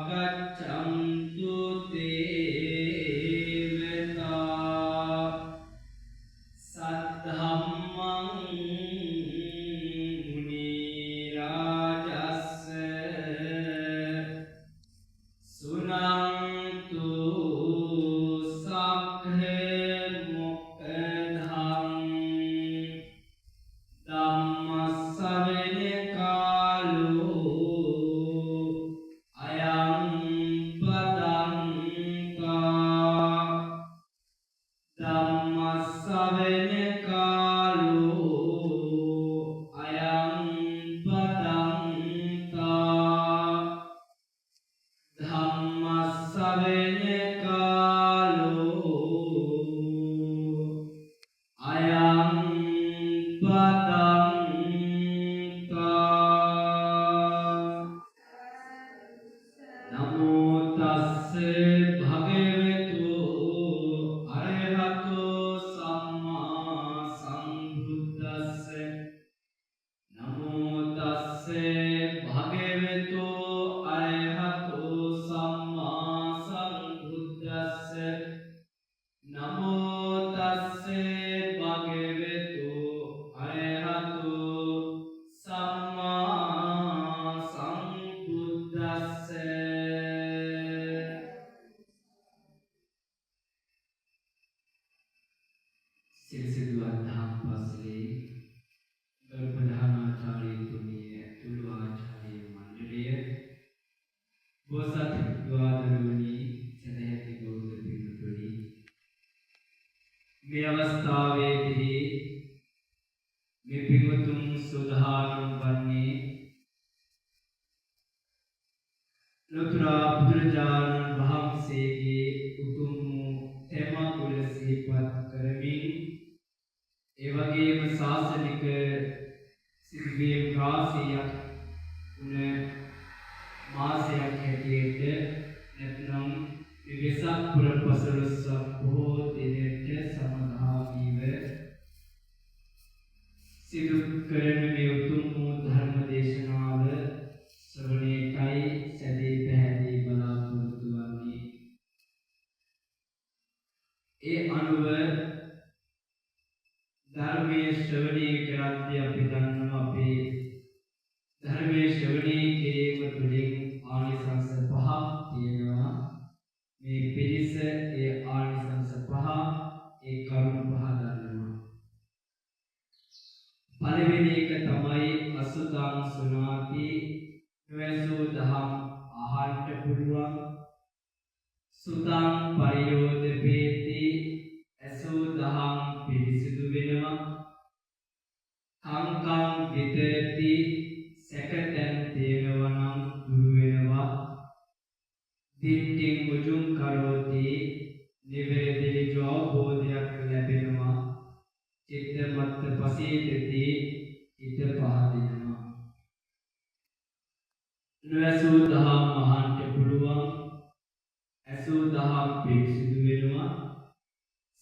गच्छन्तु ते वेता सद्धम्मं मुनिराजस्स सुनन्तु सभ्ये मुक्तधं ධම්මස්සවෙන කාලෝ අයං පදන්තා ධම්මස්සවෙන කාලෝ අයං පදන්තා ධම්මස්සවෙන කාලෝ අයං නමෝ තස්ස භගවතු අරහතෝ සම්මා සම්බුද්දස්ස නමෝ තස්ස භගවතු අරහතෝ සම්මා සම්බුද්දස්ස නමෝ තස්ස භගවතු අරහතෝ සම්මා සම්බුද්දස්ස සිරිසිදුවන් දහම් පාසලේ ගරු ප්‍රධානාචාර්යතුමිය තුළු ආචාර්ය මණ්ඩලය බෝසත් ද්වාදරවනි සදැහැති බෞද්ධ පින්තුනි මේ අවස්ථාවේදී මේ පින්වතුන් සෝදානම් වන්නේ ලෝතර බුදුරජාණන් වහන්සේගේ උතුම් තෙමගුණ සිහිපත් කරමින් ඒ වගේම ශාසනික සිද්ධීම් රාශියක් උන මාසයක් හැටියට නැත්නම් වෙසක් පුර පසළොස්වක බොහෝ දිනට සමගාමීව සිදු කරන මේ උතුම් ධර්ම දේශනාව ශ්‍රවණයටයි සැදී පැහැදී බලාපොරොත්තු වන්නේ. ඒ අනුව ධර්මයේ ශ්‍රවණය කරද්දී අපි දන්නවා අපේ ධර්මයේ ශ්‍රවණය කිරීම තුළින් ආනිසංස පහක් තියෙනවා. මේ පිරිස ඒ ආනිසංස පහ ඒ කරුණු පහ දන්නවා. පළවෙනි එක තමයි අසුතං සුනාති නොඇසූ දහම් අහන්න පුළුවන්. සුතං පරියෝදපේති ඇසූ දහම් පිරිසිදු වෙනවා. කංකං විතරති සැකතැන් තියෙනවා නම් දුරු වෙනවා. දිට්ඨිං මුජුං කරෝති නිවේදිත අවබෝධයක් ලැබෙනවා. චිත්තමත්ත පසීතති හිත පහදිනවා. නොඇසූ දහම් අහන්න පුළුවන්. ඇසූ දහම් පිරිසිදු වෙනවා.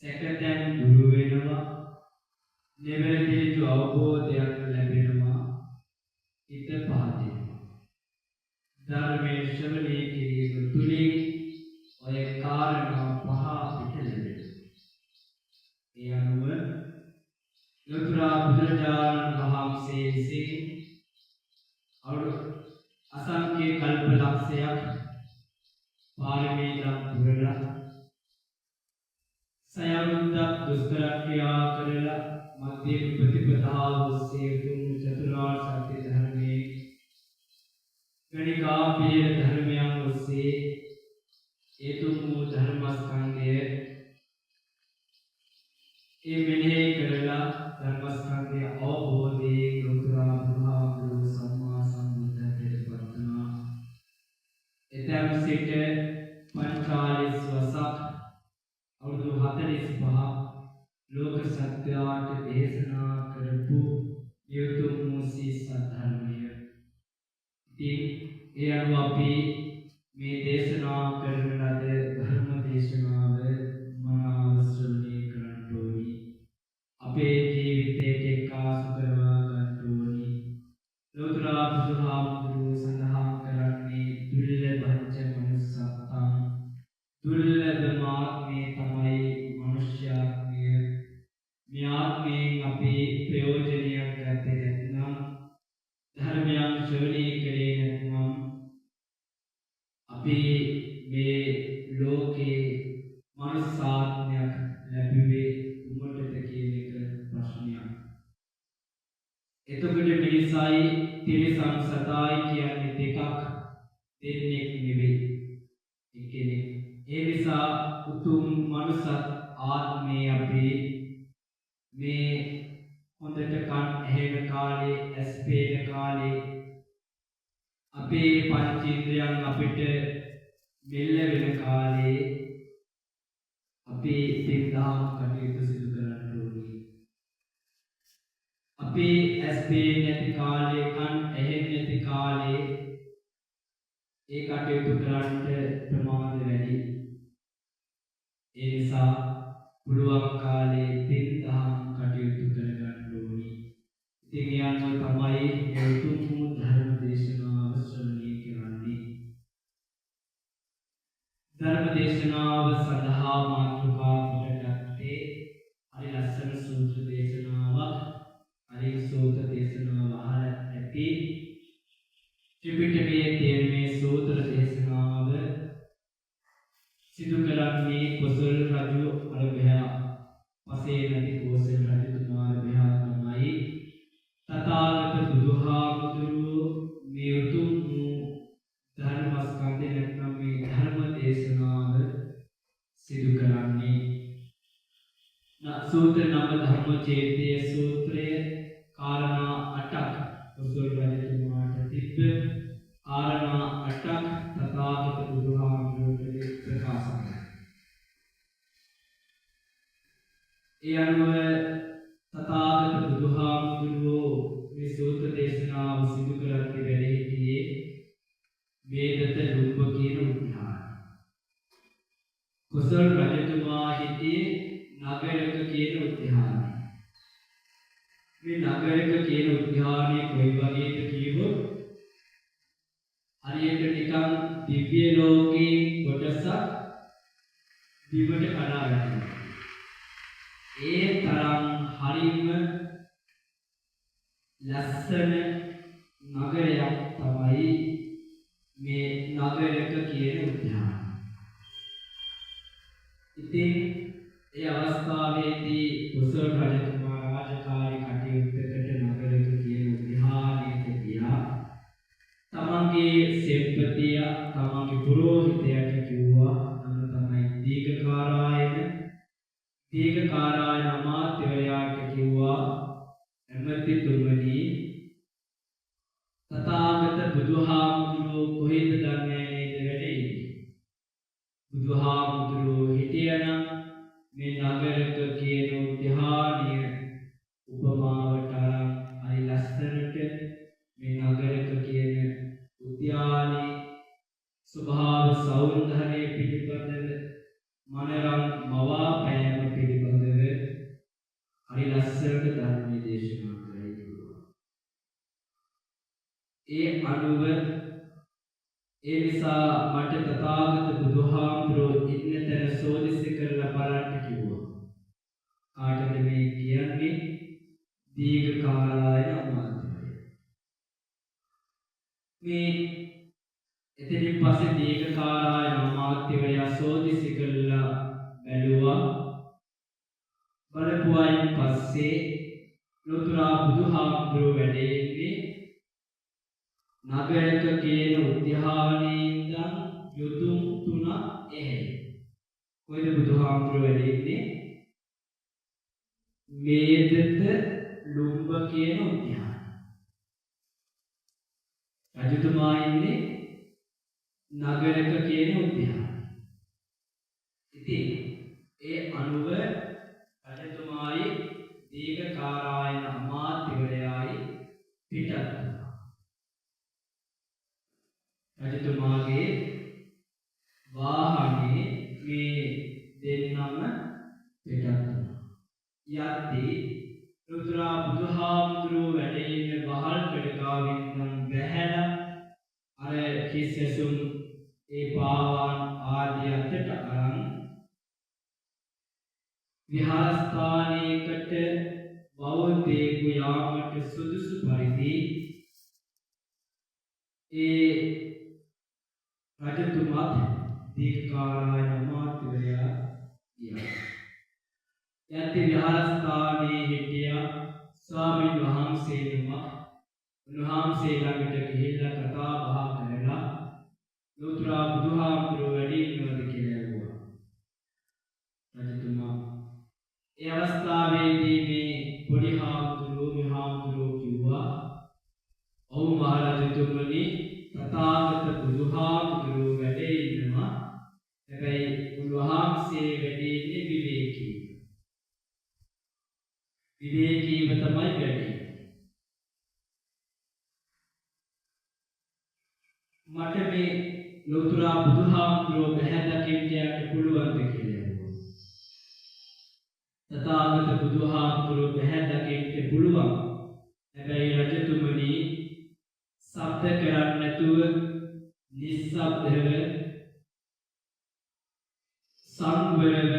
සැකතැන් දුරු වෙනවා. නිවේදිත අවබෝධයක් ලැබෙනවා. හිත පහදිනවා. ධර්මයේ ශ්‍රවණය කිරීම තුළින් ඔය කාරණා පහ පිට ලැබෙනවා. ඒ අනුව ලෝතර බුදුරජාණන් වහන්සේ විසින් අසංඛ්‍ය කල්ප ලක්ෂයක් පාරමී දම් පුරලා සයවුද්දක් දුෂ්කර ක්‍රියා කරලා මධ්‍යම ප්‍රතිපදාව ඔස්සේ උතුම් චතුරාර්ය සත්‍ය ධර්මයේ ගණිකාපිය ධර්මයන් ඔස්සේ ඒ තුමු ධර්මස්කන්ධය ඒ මෙනෙහි කරලා ධර්මස්කන්ධය අවබෝධයෙන් ලෝතර බුදුහාමුදුරුවෝ සම්මා සම්බුද්ධත්වයට පත් වුණා. එතැන් සිට 45 වසක් අවුරුදු 45 ලෝක සත්‍යයට දේශනා කරපු යතුම් මුසී සද්ධර්මය. ඉතින් ඒ අනුව අපි මේ දේශනා කරන ලද ධර්ම දේශනාව මනාව ශ්‍රවණය කරන්න ඕනි. අපේ ජීවිතයට එක්කාසු කරවා ගන්න ඕනි. ලෝතර බුදුහාමුදුරුවෝ සඳහන් කර ධර්මයන් ශ්‍රවණය කළේ නැත්නම් අපි මේ ලෝකේ මනුස්සාත්මයක් ලැබුවේ උමටද කියන එක ප්‍රශ්නයක්. එතකොට මිනිසයි තිරිසන් සතායි කියන්නේ දෙකක්, දෙන්නෙක් නෙවෙයි, එක්කෙනෙක්. ඒ නිසා උතුම් මනුස්ස ආත්මේ අපි මේ හොඳට කන් ඇහෙන කාලේ, ඇස් පේන කාලේ අපේ පංචේන්ද්‍රයන් අපිට මෙල්ල වෙන කාලේ අපි සිතාම් කටයුතු සිදු කරන්න ඕනේ. අපි ඇස් පේන්නේ නැති කාලේ, කන් ඇහෙන්නේ නැති කාලේ ඒ කටයුතු කරන්න ප්‍රමාද වැඩි. ඒ නිසා පුළුවන් කාලේ සිතාම් කටයුතු කරගන්න ඕනේ. ඉතින් යන්න තමයි මේ උතුම් ධර්ම දේශනාව ශ්‍රවණය කරන්නේ. ධර්ම දේශනාව සඳහා මාතෘකා කොටගත්තේ හරි ලස්සන සූත්‍ර දේශනාවක්. හරි සූත්‍ර දේශනාව අහලා ඇති. ත්‍රිපිටකයේ තියෙන මේ සූත්‍ර දේශනාව සිදු කරන්නේ කොසල් රජු අරබයා පසේ නැති කොසල් රජතුමා අරබයා තමයි. තථාගත බුදුහාමුදුරුවෝ මේ උතුම් ධර්මස්කන්ධය නැත්නම් මේ ධර්ම දේශනාව සිදු කරන්නේ. සූත්‍ර නම ධම්මචේතය සූත්‍රය කාරණා 8ක් කොසල් රජතුමාට තිබ්බ කාරණා 8ක් තථාගත බුදුහාමුදුරුවෝ ප්‍රකාශ කළා. ඒ අනුව තථාගත බුදුහාමුදුරුවෝ මේ සූත්‍ර දේශනාව සිදු කරන්නේ වැඩ සිටියේ වේදත ලුම්බ කියන උද්‍යානය. කොසල් රජතුමා හිටියේ නගරක කියන උද්‍යානය. මේ නගරක කියන උද්‍යානය කොයි වගේද කියවොත් හරියට නිකන් දිව්‍ය ලෝකේ කොටසක් දිවට කඩා වැටෙනවා. ඒ තරම් හරිම ලස්සන නගරයක් තමයි මේ නගරක කියන උද්‍යානය. ඉතින් ඒ අවස්ථාවේදී කොසල් රජතුමා රාජකාරී කටයුත්තකට නගරක කියන උද්‍යානයට ගියා. තමන්ගේ සෙන්පතිය, තමන්ගේ පුරෝහිතයාට කිව්වා නම තමයි දීඝකාරායන. දීඝකාරායන අමාත්‍යවරයාට කිව්වා එමෙතිතුමනි තථාගත බුදුහාමුදුරුවෝ කොහෙද දන්නේ නේද වැඩේ. බුදුහාමුදුරුවෝ හිටියනම් මේ නගරක කියන උද්‍යානය උපමාවට හරි ලස්සනට මේ නගරක කියන උද්‍යානයේ ස්වභාව සෞන්දර්යය පිළිබඳව මනරම් මවාපෑම පිළිබඳව හරි ලස්සනට ධර්ම දේශනා කරලා ඒ අනුව ඒ නිසා මට තථාගත බුදුහාමුදුරුවෝ ඉන්න තැන සෝදිසි කරලා බලන්න කිව්වා. කාටද මේ කියන්නේ? දීඝකාරායන අමාත්‍යවරයා. මේ එතනින් පස්සේ දීඝකාරායන අමාත්‍යවරයා සෝදිසි කරලා බැලුවා. බලපුවායින් පස්සේ ලෝතුරා බුදුහාමුදුරුවෝ වැඩ ඉන්නේ නගරක කියන උද්‍යානයේ ඉඳන් යොදුන් 3 එහෙයි. කොයිද බුදුහාමුදුරුවෝ වැඩ ඉන්නේ? වේදත ලුම්බ කියන උද්‍යානය. රජතුමා ඉන්නේ නගරක කියන උද්‍යානය. ඉතින් ඒ අනුව රජතුමායි දීඝකාරායන අමාත්‍යවරයායි පිටත් වුණා. රජතුමාගේ වාහනේ මේ දෙන්නම පිටත් වුණා. යද්දී ලෝතුරා බුදුහාමුදුරුවෝ වැඩ ඉන්න වහල් පෙළගාවෙන් නම් බැහැලා අර කිස්සසුම් ඒ පාවාන් ආදී අතට අරන් විහාරස්ථානයකට බෞද්ධයෙකු යාමට සුදුසු පරිදි ඒ රජතුමාත් දීර්ඝ කාලයක් අමාත්‍යවරයා ගියා. යති විහාරස්ථානයේ හිටියා ස්වාමීන් වහන්සේ නමක්. උන්වහන්සේ ළඟට ගිහිල්ලා කතා බහ කරලා ලෝතර බුදුහාමුදුරුවෝ වැඩි ඉන්නවද කියලා ඇහුවා. රජතුමා ඒ අවස්ථාවේදී මේ පොඩි හාමුදුරුවෝ කිව්වා, "ඔව් මහරජතුමනි, තථාගත බුදුහාමුදුරුවෝ වැඩ ඉන්නවා. හැබැයි උන්වහන්සේ වැඩ ඉන්නේ විවේකීව. විවේකීව තමයි වැඩ. මට මේ ලෝතර බුදුහාමුදුරුවෝ බැහැ දකින්න යන්න පුළුවන්ද කියලා ඇහුවා. තථාගත බුදුහාමුදුරුවෝ බැහැ දකින්න පුළුවන්. හැබැයි රජතුමනි, ශබ්ද කරන්නේ නැතුව නිස්සබ්දව සංවරව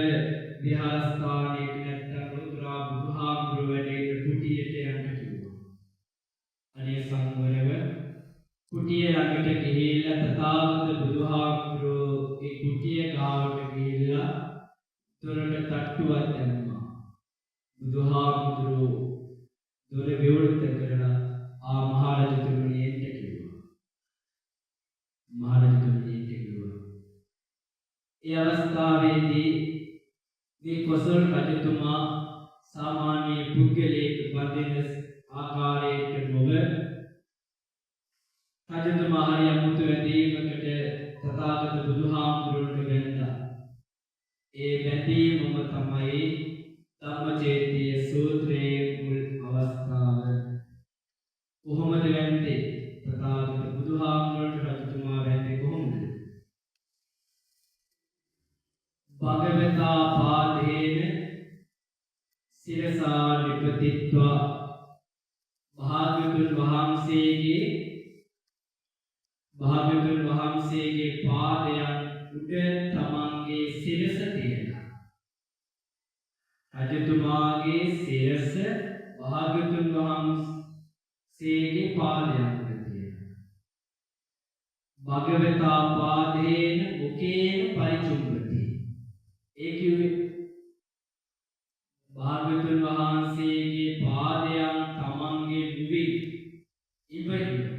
විහාරස්ථානයේ නැත්තම් ලෝතර බුදුහාමුදුරුවෝ වැඩ ඉන්න කුටියට යන්න කිව්වා. අනේ සංවරව කුටිය ළඟට ගිහිල්ලා තථාගත බුදුහාමුදුරුවෝ ඒ කුටිය ගාවට ගිහිල්ලා දොරට තට්ටුවක් දැම්මා. බුදුහාමුදුරුවෝ දොර විවෘත කරලා මහරජතුමනි එන්න කිව්වා. මහරජතුමනි එන්න කිව්වා. ඒ අවස්ථාවේදී මේ කොසල් රජතුමා සාමාන්‍ය පුද්ගලයෙක් වදින ආකාරයට නොව රජතුමා හරි අමුතු වැදීමකට තථාගත බුදුහාමුදුරුවන්ට වැඳා. ඒ වැඳීමම තමයි ධම්මචේතිය සූත්‍රයේ මුල් අවස්ථාව. කොහොමද වැඳේ? තථාගත බුදුහාමුදුරුවන්ට රජතුමා වැඳේ කොහොමද? භගවතා පාදේන සිරසා නිපතිත්වා. භාග්‍යවතුන් වහන්සේගේ පාදයන් උඩ තමන්ගේ සිරස තියලා. රජතුමාගේ සිරස භාග්‍යවතුන් වහන්සේගේ පාදයන් උඩ තියලා. භගවතා පාදේන මුකේන පරිචුම්බති. ඒ කිව්වේ භාග්‍යවතුන් වහන්සේගේ පාදයන් තමන්ගේ මුවින් ඉබහිව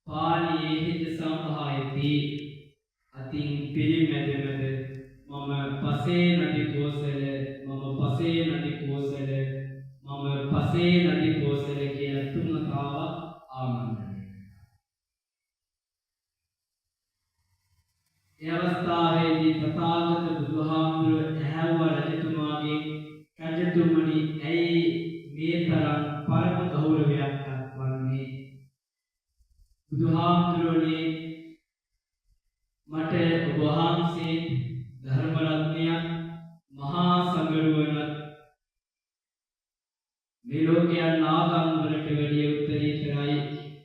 පාණියේහිද සම්භායති. අතින් පිළිමැදමද මම පසේ නදි කෝසල කියලා තුන් වතාවක් ආමන්ත්‍රණය කළා. ඒ අවස්ථාවේදී තථාගත බුදුහාමුදුරුවෝ ඇහැව්වා රජතුමාගෙන්, "රජතුමනි, ඇයි මේ තරම් පරම ගෞරවයක් දක්වන්නේ? බුදුහාමුදුරුවනේ, මට ඔබ වහන්සේ ධර්ම රත්නයක් මහා සංගරුවනත් මේ ලෝකයන් ආගම් වලට වැඩිය උත්තරීතරයි.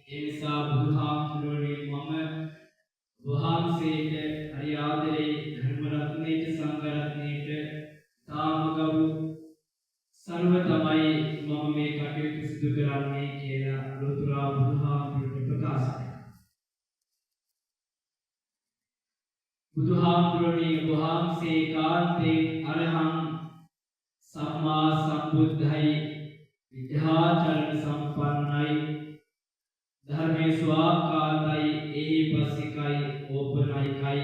ඒ නිසා බුදුහාමුදුරුවනේ, මම වහන්සේට හරි ආදරේ ධර්ම රත්නයේ සංඝ රත්නයේට තාම ගරු සර්ව තමයි මම මේ කටයුතු සිදු කරන්නේ" කියලා ලෝතර බුදුහාමුදුරුවෝ ප්‍රකාශ කළා. බුදුහාමුදුරුවනේ, වහන්සේ කාන්තේ අරහං සම්මා සම්බුද්ධයි, විද්‍යාචරණ සම්පන්නයි, ධර්මයේ ස්වාකාතයි, ඒහිපස්සිකයි, ඕපනයිකයි,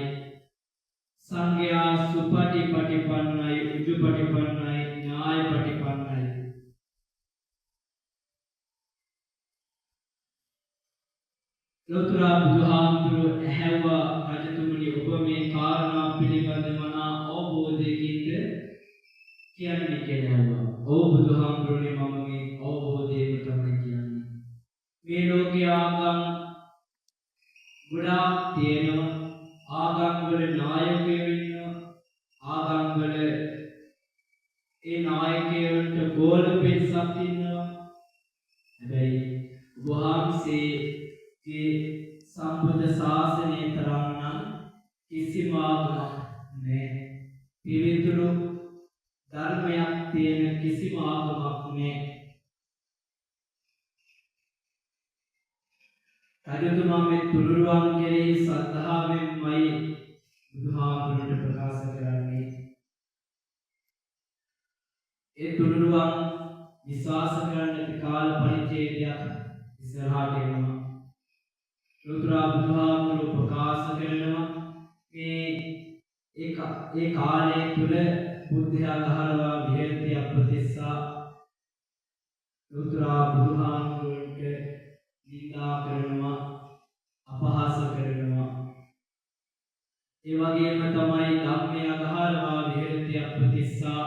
සංඝයා සුපටිපටිපන්නයි, උජුපටිපන්නයි, ඥායපටිපන්නයි. ලෝතර බුදුහාමුදුරුවෝ ඇහැව්වා, "රජතුමනි, ඔබ මේ කාරණා පිළිබඳ මනා අවබෝධයකින්ද කියන්නේ" කියලා ඇහුවා. "ඔව් බුදුහාමුදුරුවනේ, මම මේ අවබෝධයෙන් තමයි කියන්නේ. මේ ලෝකයේ ආගම් ගොඩාක් තියෙනවා. ආගම් වල නායකයෝ ඉන්නවා. ආගම් වල ඒ නායකයන්ට ගෝල පිරිසක් ඉන්නවා. හැබැයි වහන්සේගේ සම්බුද්ධ ශාසනය තරම් නම් කිසිම ආගමක් නැහැ. පිරිතුරු ධර්මයක් තියෙන කිසිම ආගමක් නැහැ. රජතුමා මේ තුනුරුවන් කෙරෙහි ශ්‍රද්ධාවෙන්මයි බුදුහාමුදුරන්ට ප්‍රකාශ කරන්නේ. ඒ තුනුරුවන් විශ්වාස කරන්නට කාල පරිච්ඡේදයක් ඉස්සරහට එනවා. ලෝතුරා බුදුහාමුදුරුවෝ ප්‍රකාශ කරනවා මේ ඒ කාලයේ තුල බුද්ධයා ගහනවා විහෙරති අප්‍රතිස්සා. ලෝතුරා බුදුහාමුදුරුවන්ට නිඳා කරනවා, අපහාස කරනවා. ඒ වගේම තමයි ධම්මේ අගහරවා විහෙරති අප්‍රතිස්සා,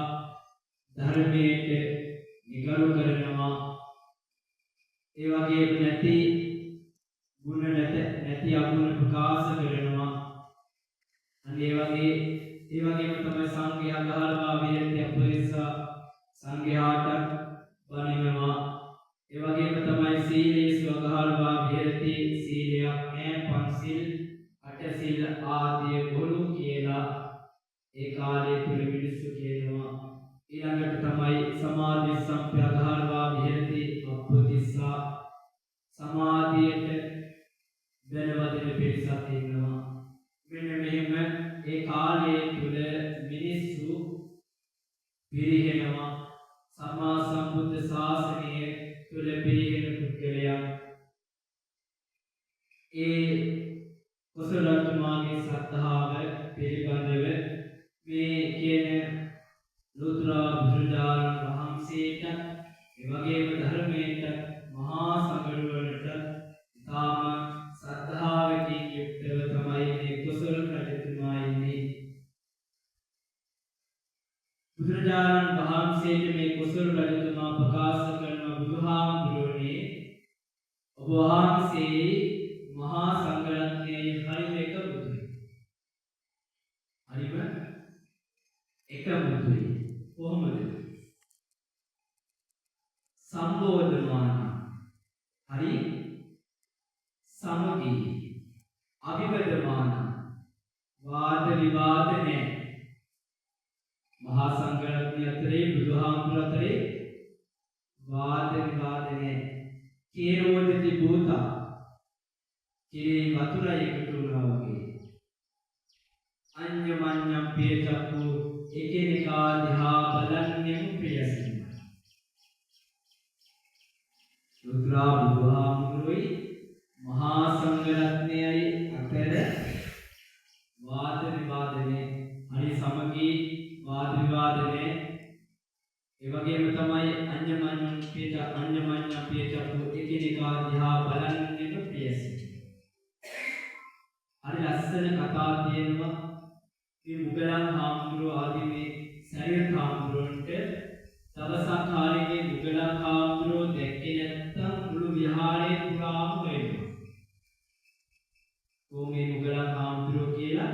ධර්මයට නිගරු කරනවා. ඒ වගේම නැති ගුණ නැති අගුණ ප්‍රකාශ කරනවා. අනේ ඒ වගේම තමයි සංඝයා අගහරවා විහෙරති අප්‍රතිස්සා, සංඝයාට බණිනවා. ඒ වගේම තමයි සීලේසු අගහරවා විහෙරති, සීලයක් නැහැ, පන්සිල් අටසිල් ආදී බොරු කියලා ඒ කාලේ තුල මිනිස්සු කියනවා. ඊළඟට තමයි සමාධි සම්ප්‍රාගහරවා විහෙරති අප්‍රතිස්සා, සමාධියට බැලවදින පිරිසක් ඉන්නවා. මෙන්න මෙහෙම ඒ කාලයේ තුල මිනිස්සු පිරිහෙනවා. සම්මා සම්බුද්ධ ශාසනය තුල පිරිහෙන පුද්ගලයන් ඒ කොසල් රජතුමාගේ ශ්‍රද්ධාව පිළිබඳව මේ කියන ලෝතුරා බුදුරජාණන් වහන්සේට ඒ වගේම ධර්මයට මහා සංඝරුවනට ඉතාම ශ්‍රද්ධාවකින් යුක්තව තමයි මේ කොසල් රජතුමා ඉන්නේ. බුදුරජාණන් වහන්සේට මේ කොසල් රජතුමා ප්‍රකාශ කරන බුදුහාමුදුරනේ, ඔබ වහන්සේ මහා සංඝරත්නයේ හරිම එකමුතුයි. හරිම එකමුතුයි. කොහොමද? සම්බෝධමාන. හරි සමගී. අභිවදමාන. වාද විවාද නැහැ. මහා සංඝරත්නය අතරේ බුදුහාමුදුර අතරේ වාද විවාද නැහැ. කේරෝදති භූතා, කිරේ වතුරයි එකතු වුණා වගේ. අඤ්ඤමඤ්ඤම් පියචක්කු, එකිනෙකා දිහා බලන්නෙම ප්‍රියසින්. ලෝතුරා බුදුහාමුදුරුවෝයි මහා සංඝරත්නයයි අතර වාද විවාදනේ, හරි සමගී වාද විවාදනේ. ඒ වගේම තමයි අඤ්ඤමඤ්ඤම් පියචක්කු, එකිනෙකා දිහා බලන්නෙම ප්‍රියසින්. හරි ලස්සන කතා තියෙනවා. මේ මුගලන් හාමුදුරුවෝ ආදී මේ සරියුත් හාමුදුරුවන්ට දවසක් කාලේ මුගලන් හාමුදුරුවෝ දැක්කේ නැත්තම් මුළු විහාරේ පුරාම හොයනවා. කොහොමේ මුගලන් හාමුදුරුවෝ කියලා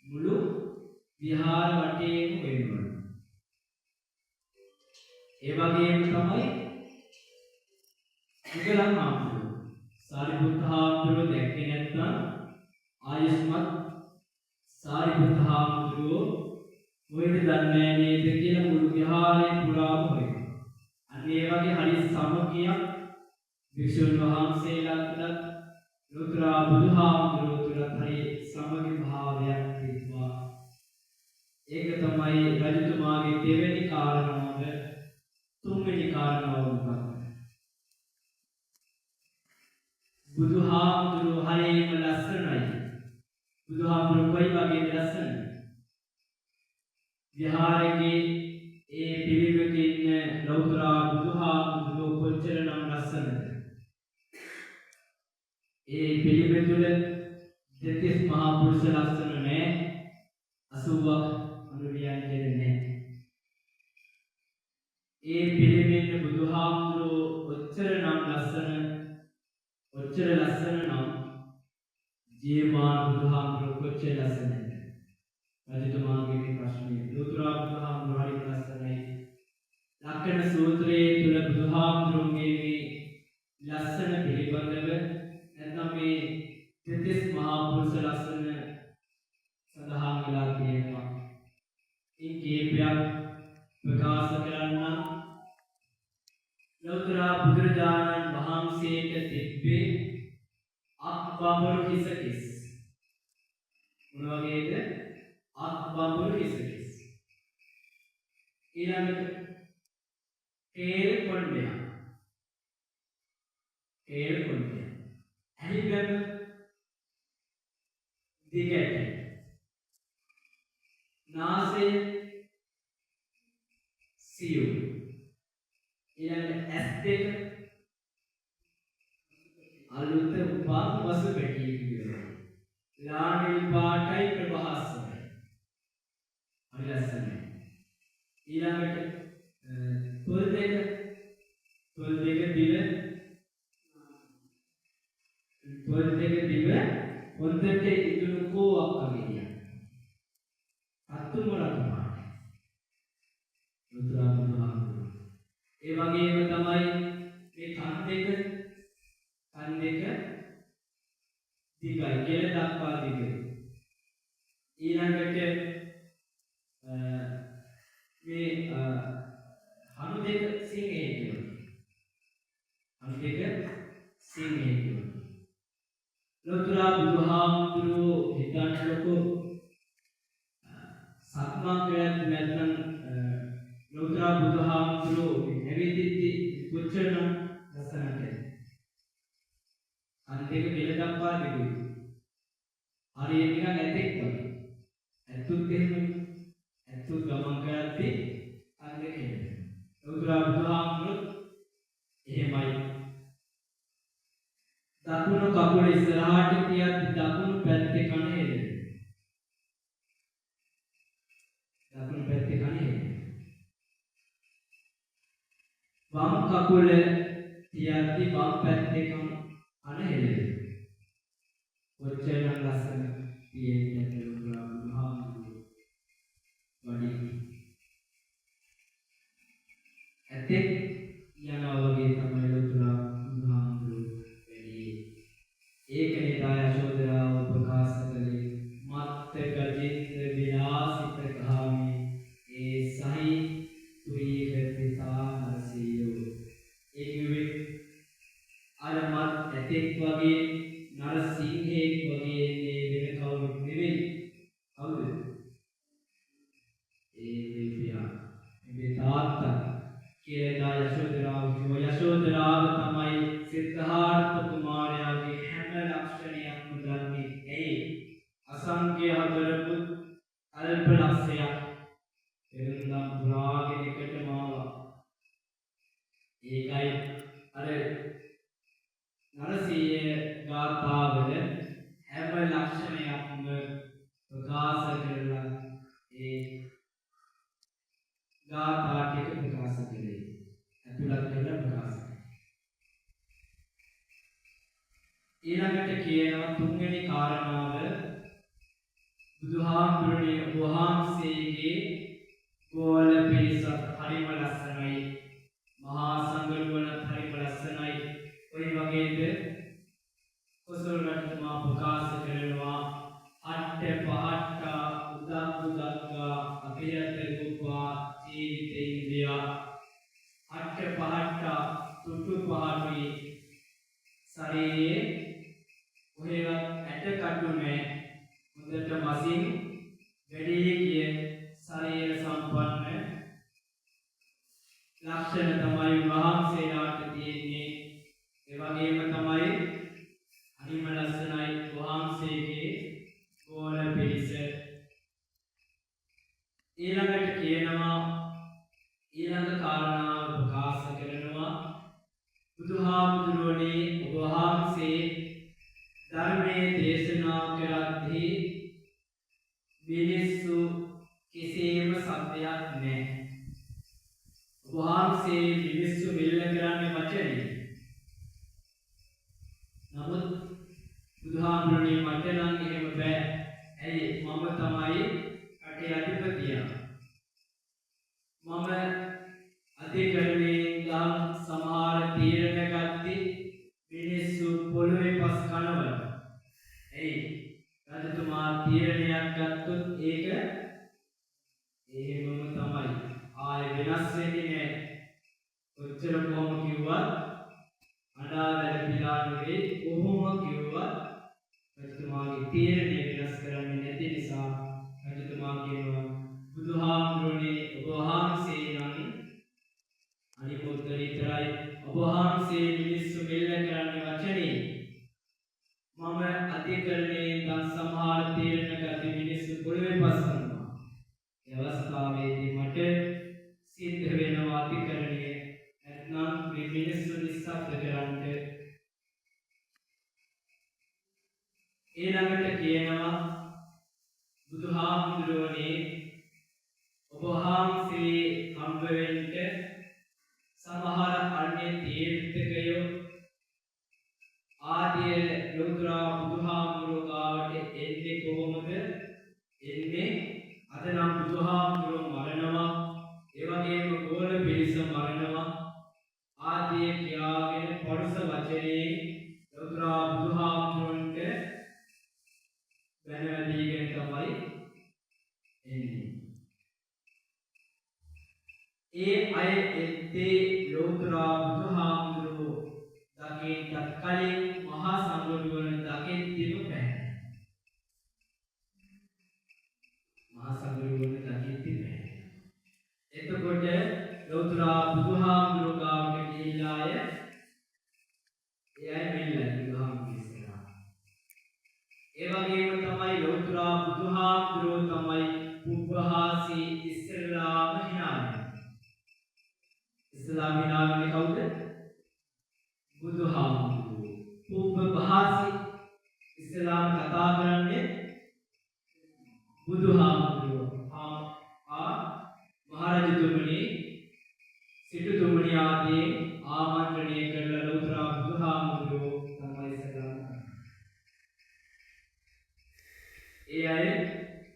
මුළු විහාර වටේම හොයනවා. ඒ වගේම තමයි මුගලන් හාමුදුරුවෝ සාරිපුත්ත හාමුදුරුවෝ දැක්කේ නැත්තම් ආයස්මත් සාරිපුත්ත හාමුදුරුවෝ කොහෙද දන්නේ නේද කියලා මුළු විහාරේ පුරාම හොයනවා. අන්න ඒ වගේ හරි සමගියක් වික්ෂුන් වහන්සේලාට ලෝතුරා බුදුහාමුදුරුවෝ තුළ හරි සමගි භාවයක් තිබුණා. ඒක තමයි රජතුමාගේ දෙවෙනි කාරණාව. තුන්වෙනි කාරණාව මොකක්ද? බුදුහාමුදුරුවෝ හරිම ලස්සනයි. බුදුහාමුදුරුවෝ කොයි වගේද ලස්සන? විහාරයේ ඒ පිළිවෙක ඉන්න ලෞතුරා බුදුහාමුදුරුවෝ කොච්චරනම් ලස්සනද? ඒ පිළිවෙත තුළ දෙතිස් මහා පුරුෂ ලස්සන නැහැ. 80ක් අනුවියන්ජන නැහැ. ඒ පිළිවෙන්න බුදුහාමුදුරුවෝ ඔච්චරනම් ලස්සන නම් ජීවමාන බුදුහාමුදුරුවෝ කොච්චර ලස්සනද? රජතුමාගේ මේ ප්‍රශ්නේ. ලෝතුරා බුදුහාමුදුරුවෝ හරි ලස්සනයි. ලක්කන සූත්‍රයේ තුල බුදුහාමුදුරුවෝගේ මේ ලස්සන පිළිබඳව නැත්නම් මේ දෙතිස් මහා පුරුෂ ලස්සන සඳහන් වෙලා තියෙනවා. ඒ කීපයක් ප්‍රකාශ කරන්න ලෞතර බුදුරජාණන් වහන්සේට තිබ්බේ බඹරු හිසකිස්. මොන වගේද? අත් බඹරු හිසකිස්. ඊළඟට තේල් කොණ්ඩය. තේල් කොණ්ඩය. ඇහිගම දිගට. නාසය සියුම්. ඊළඟට ඇස් දෙක අලුත උපන් වසු පැටියෙක් විදියට. ලානිල් පාටයි ප්‍රභාස්වරයි. හරි ලස්සනයි. ඊළඟට තොල් දෙක දිව හොඳට ඉදුණු කෝවක් වගේ. අතු මොලක පාට. ලොකුරා බුදුහාමුදුරුවෝ. ඒ වගේම තමයි මේ කන් දෙක දිගයි කෙල දක්වා දිගයි. ඊළඟට මේ හනු දෙක සිංහේ කියනවා. ලොකුරා බුදුහාමුදුරුවෝ හිතන්න ලොකු සත්මා කියලාත් නැත්නම් ලොකුරා බුදුහාමුදුරුවෝ ඇවිදිද්දි කොච්චරනම් ලස්සනද. අන්තික කෙල දක්වා දිගුයි. හරියට නිකන් ඇතෙක් වගේ. ඇතුත් එහෙමයි. ඇතුත් ගමන් කරද්දී අන්තික කෙල. ලොකුරා බුදුහාමුදුරුවෝ එහෙමයි. දකුණු කකුල ඉස්සරහට තියද්දි දකුණු පැත්තේ කන හෙලෙනවා. වම් කකුල තියද්දි වම් පැත්තේ කන හෙලෙනවා. කොච්චරනම් ලස්සන තියෙන්නේ ලොකුරා බුදුහාමුදුරුවෝ වඩි. ඇතෙක් යනවා වගේ තමයි ලොකුරා බුදුහාමුදුරුවෝ වැඩි. ඒකනේ දායශෝදරාව ප්‍රකාශ කළේ මත්ත ගජේන්ද්‍ර විලාසිත ගාමි ඒ සහි තුරීක පිතා නරසියෝ. ඒ කිව්වේ අර මත් ඇතෙක් වගේ නරසිංහෙක් වගේ මේ වෙන කවුරුත් නෙවෙයි. කවුද? ඒ දෙවියා. මේ තාත්තා කියලා යශෝදරාව කිව්වා. යශෝදරාව තමයි සිද්ධාර්ථ කුමාරයාගේ හැම ලක්ෂණයක්ම දන්නේ. ඒ අසංඛ්‍ය හතරපු අල්ප ලක්ෂයක් එරන්දම් පුරාගෙන එකටම ආවා. ඒකයි අර නරසීය ගාථාවල හැම ලක්ෂණයක්ම ප්‍රකාශ කරලා ඒ ගාථා ටික ප්‍රකාශ කළේ. අතුලත් කරලා ප්‍රකාශ කළා. ඊළඟට කියනවා තුන්වෙනි කාරණාව බුදුහාමුදුරනේ වහන්සේගේ ගෝල පිරිසත් හරිම ලස්සනයි. මහා සංඝරුවනත් හරිම ලස්සනයි. ඔය වගේද කොසල් රජතුමා ප්‍රකාශ කරනවා අට්ඨ පහට්ඨා උදක්ඛා අභියත රූපා ජීවිතේන්ද්‍රිය. අට්ඨ පහට්ඨා තුටු පහටුයි ශරීරයේ කොහෙවත් ඇට කටු නැහැ. හොඳට මසින් වැඩි කිය ශරීර සම්පන්න ලක්ෂණ තමයි වහන්සේලාට තියෙන්නේ. ඒ වගේම තමයි හරිම ලස්සනයි වහන්සේගේ ගෝල පිරිස. ඊළඟට කියනවා ඊළඟ කාරණාව ප්‍රකාශ කරනවා බුදුහාමුදුරනේ වහන්සේ ධර්මයේ දේශනා කරද්දී මිනිස්සු කිසිම සත්‍යයක් නැහැ. වහන්සේ මිනිස්සු මෙල්ල කරන්නේ වචනේ. නමුත් බුදුහාමුදුරනේ මට නම් එහෙම බෑ. ඇයි මම තමයි රටේ අධිපතියා. මම අධිකරණයේ ඉඳන් සමහර තීරණ ගත්තී මිනිස්සු පොළොවේ පස් කනවල. ඇයි රජතුමා තීරණයක් ගත්තොත් ඒක එහෙමම තමයි. ආයෙ වෙනස් වෙන්නේ නැහැ. කොච්චර කොහොම කිව්වත් අඬා වැළපිලා නෙවෙයි කොහොම කිව්වත් රජතුමාගේ තීරණය වෙනස් කරන්නේ නැති නිසා රජතුමා කියනවා බුදුහාමුදුරනේ ඔබ වහන්සේ නම් අනිපොත්තරීතරයි ඔබ වහන්සේ මිනිස්සු මෙල්ල කරන්නේ වචනේ මම අධිකරණයේ දන් සමහර තීරණ ගත මිනිස්සු පොළවේ පස් කරනවා ඒ අවස්ථාවේදී මට සිද්ධ වෙනවා අධිකරණයේ නැත්නම් මේ මිනිස්සු නිස්සබ්ද කරන්න ඊළඟට කියනවා බුදුහාමුදුරනේ ඔබ වහන්සේ හම්බ වෙන්න සමහර අන්‍ය තීර්ථකයෝ ආදී ලෝතර බුදුහාමුදුරුවෝ ගාවට එන්නේ කොහොමද එන්නේ අද නම් බුදුහාමුදුරුවෝ මරනවා ඒ වගේම ගෝල පිරිස මරනවා ආදී කියාගෙන පරුස වචනේ ලෝතර බුදුහාමුදුරුවන්ට බැනවැදීගෙන තමයි එන්නේ ඒ අය එත්තේ ලෝතර බුදුහාමුදුරුවෝ දකින්නත් කලින් මහා සංඝරුවන දකින්තිම බෑ මහා සංඝරුවන දකින්තිම බෑ එතකොට ලෝතර බුදුහාමුදුරුවෝ ගාවට ගිහිල්ලා අය මෙල්ලයි බුදුහාමුදුරුවෝ ඉස්සරහා ඒ වගේම තමයි ලෝතර බුදුහාමුදුරුවෝ තමයි පුබ්බහාසී ඉස්සරලාම හිනාන්නේ ඉස්ලාම හිනාන්නේ කවුද බුදුහාමුදුරුවෝ පුබ්බහාසී ඉස්ලාම කතා කරන්නේ බුදුහාමුදුරුවෝ මහරජතුමනි සිටුතුමනි ආදී ආමන්ත්‍රණය කරලා ලෝතර බුදුහාමුදුරුවෝ තමයි ඉස්ලාම ඒ අය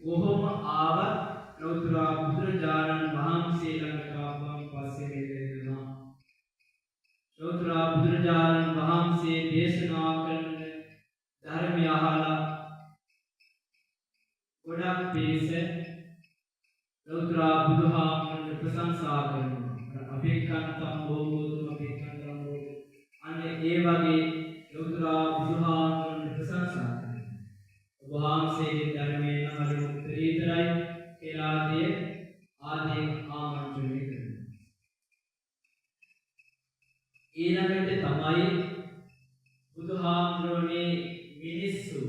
කොහොම ආවත් ලෝතර බුදුරජාණන් වහන්සේ ළඟට ආවම පස්සේ මෙල්ලෙනවා ලෝතර බුදුරජාණන් වහන්සේ දේශනා කරන ධර්මය අහලා ගොඩක් පිරිස ලෝතර බුදුහාමුදුරන්ට ප්‍රශංසා කරනවා අපේක්ෂාන්තම් බොහෝතුම අපේක්ෂාන්තම් අනේ ඒ වගේ ලෝතර බුදුහාමුදුරන්ට ප්‍රශංසා කරනවා වහන්සේගේ ධර්මයේ නම් හරි උත්තරීතරයි කියලා ආදී ආමන්ත්‍රණය කරනවා ඊළඟට තමයි බුදුහාමුදුරනේ මිනිස්සු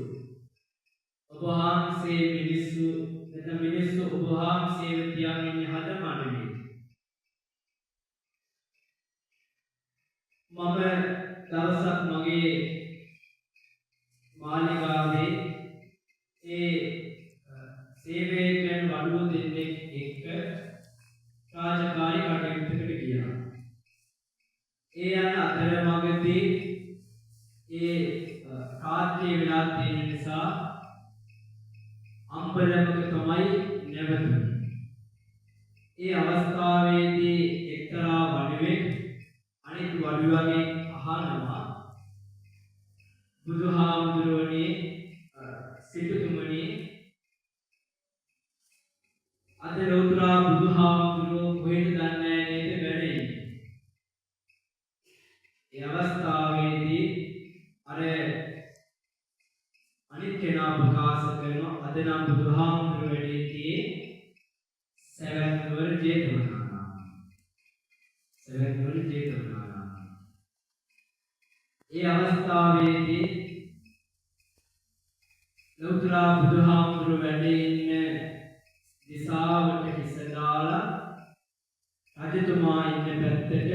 ඔබ වහන්සේ මිනිස්සු නැත්නම් මිනිස්සු ඔබ වහන්සේව තියාගෙන හදමන්නේ මම දවසක් මගේ මාලිගාවේ ඒ සේවකයන් වඩුව දෙන්නෙක් එක්ක රාජකාරී කටයුත්තකට ගියා. ඒ යන අතරමඟදී ඒ රාත්‍රී වෙලා තියෙන නිසා අම්බලමක තමයි නැවතුනේ. ඒ අවස්ථාවේදී එක්තරා වඩුවෙක් අනිත් වඩුවගේ අහනවා බුදුහාමුදුරනේ සිටුතුමනි අද ලෝතර බුදුහාමුදුරුවෝ කොහෙද දන්නේ නේද වැඩේ. ඒ අවස්ථාවේදී අර අනිත් කෙනා ප්‍රකාශ කරනවා අද නම් බුදුහාමුදුරුවෝ වැඩේදී සවැත්නුවර ජේතවනාරාම. ඒ අවස්ථාවේදී ලෝතර බුදුහාමුදුරුවෝ වැඩ ඉන්න දිසාවට හිස දාලා රජතුමා ඉන්න පැත්තට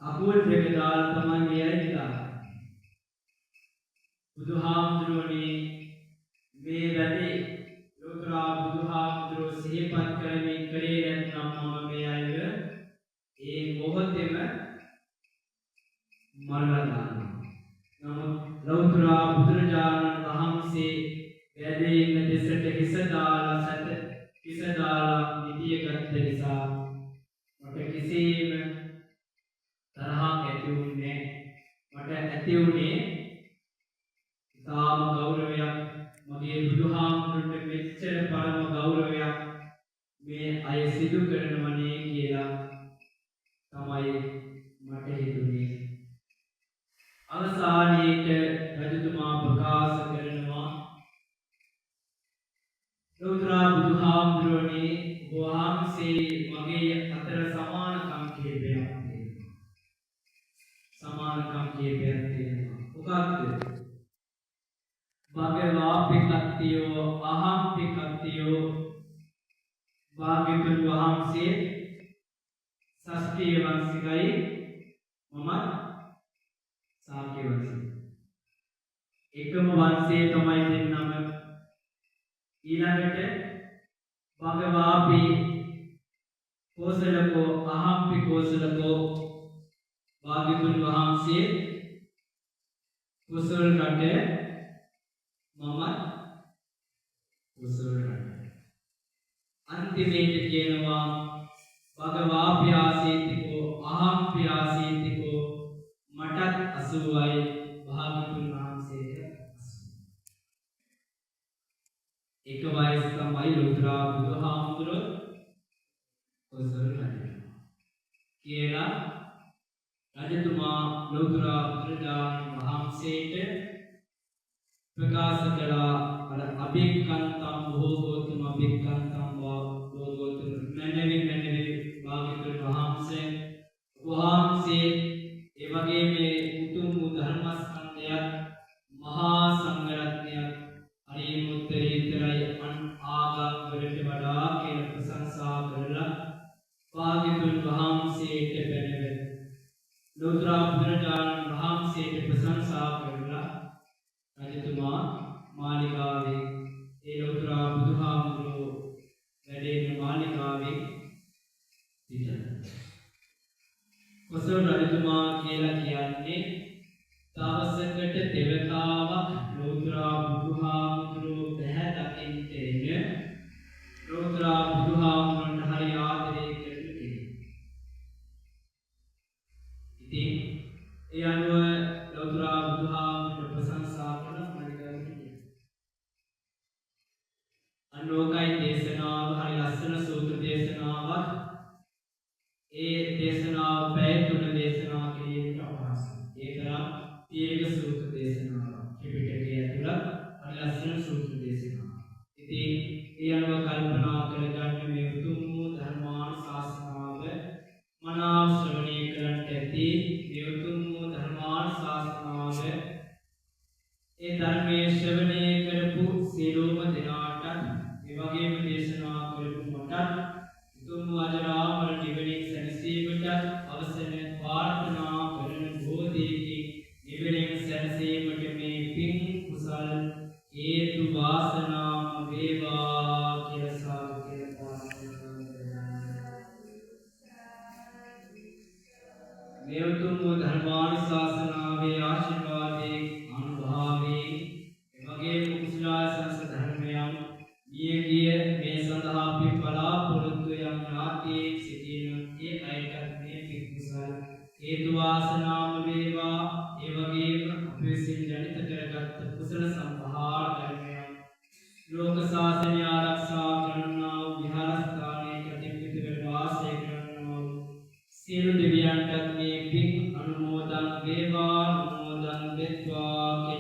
කකුල් දෙක දාලා තමයි මෙයා ඉඳලා. බුදුහාමුදුරුවනේ මේ වැඩේ ලෝතර බුදුහාමුදුරුවෝ සිහිපත් කරමින් කරේ නැත්නම් මම මේ අයව ඒ මොහොතේම මරලා දානවා. නමුත් ලෝතර බුදුරජාණන් වහන්සේ වැඩේ ඉන්න දෙසට හිස දාලා නිතිය ගත්ත නිසා මට කිසිම තරහක් ඇති වුණේ මට ඇති වුණේ ඉතාම ගෞරවයක් මගේ බුදුහාමුදුරන්ට මෙච්චර පරම ගෞරවයක් මේ අය සිදු කරනවනේ කියලා තමයි මට හිතුනේ. අවසානයේට රජතුමා ප්‍රකාශ කරනවා ලෝතර බුදුහාමුදුරනේ වහන්සේ මගේ අතර සමානකම් කිහිපයක් තියෙනවා. සමානකම් කිහිපයක් තියෙනවා. මොකක්ද? භගවාපි කත්තියෝ අහම්පි කත්තියෝ භාග්‍යවතුන් වහන්සේ ශාස්ත්‍රීය වංශිකයි මම ශාක්‍ය වංශිකයි. එකම වංශයේ තමයි දෙන්නම. ඊළඟට භගවාපි කෝසලකෝ අහම්පි කෝසලකෝ භාග්‍යවතුන් වහන්සේ කුසල රට මම කුසල රට. अंतिमेट කියනවා භගවාපි ආසීතිකෝ අහම්පි ආසීතිකෝ මටත් 80යි භාග්‍යවතුන් වහන්සේට 80. එක වයස තමයි ලෝතර බුදුහාමුදුරුවෝ කොසල් රජුණා කියලා රජතුමා ලෝතර බුදුරජාණන් වහන්සේට ප්‍රකාශ කළා. අර අභික්ඛන්තම් බොහෝතුම අභික්ඛන්තම් බොහෝතුම මැනවි භාග්‍යවතුන් වහන්සේ ඒ වගේ මේ උතුම් ධර්මස්කන්ධයක් මහා සංඝරත්නයක් හරිම උත්තරීතරයි අන් ආගම් වලට වඩා කියලා ප්‍රශංසා කරලා භාග්‍යවතුන් වහන්සේට බැනව ලෝතර බුදුරජාණන් වහන්සේට ප්‍රශංසා කරලා රජතුමා මාලිගාවේ ඒ ලෝතර බුදුහාමුදුරුවෝ වැඩෙන මාලිගාවේ සිටිනවා. කොසල් රජතුමා කියලා කියන්නේ දවසකට දෙවතාවක් ලෝතර බුදුහාමුදුරුවෝ බැහැ දකින්න එන ලෝතර බුදුහාමුදුරන්ට හරි ආදරේ කරන කෙනෙක්. ඉතින් ඒ අනුව ලෝතර බුදුහාමුදුරුවෝ ප්‍රශංසා කරන අනෝකයි දේශනාව හරි ලස්සන සූත්‍ර දේශනාවක්. ඒ දේශනාව පැය 3 දේශනා කිරීමට අවශ්‍යයි. ඒ තරම් දීර්ඝ සූත්‍ර දේශනාවක්. ත්‍රිපිටකයේ ඇතුළත් හරි ලස්සන සූත්‍ර දේශනාවක්. ඉතින් ඒ අනුව කල්පනා කරගන්න මේ උතුම් ධර්මානුශාසනාව මනාව ශ්‍රවණය කරන්ට ඇති. මේ උතුම් ධර්මානුශාසනාව ඒ ධර්මයේ ශ්‍රවණය කරපු සියලුම දෙනාට ඒ වගේම දේශනා කරපු මට උතුම් අජරාමර නිවනින් සැනසීමට අවසන ප්‍රාර්ථනා කරන බෝධියකින් නිවනින් සැනසීමට මේ පින් කුසල් හේතු වාසනාම වේවා කියලා සාදු කියලා ප්‍රාර්ථනා කරනවා. මේ උතුම් ධර්මානුශාසනාවේ ආශිර්වාදයේ අනුභවයේ එවැගේ කුසලාසංස ධර්මයන් ඊයේ මේ සඳහා අපි බලාපොරොත්තු යම් ඥාතියෙක් සිටින ඒ අයටත් මේ පිකුසල් හේතු වාසනාම වේවා. ඒ වගේම අපි විසින් ජනිත කරගත් කුසල සම්භාර ධර්මයන් ලෝක ශාසනය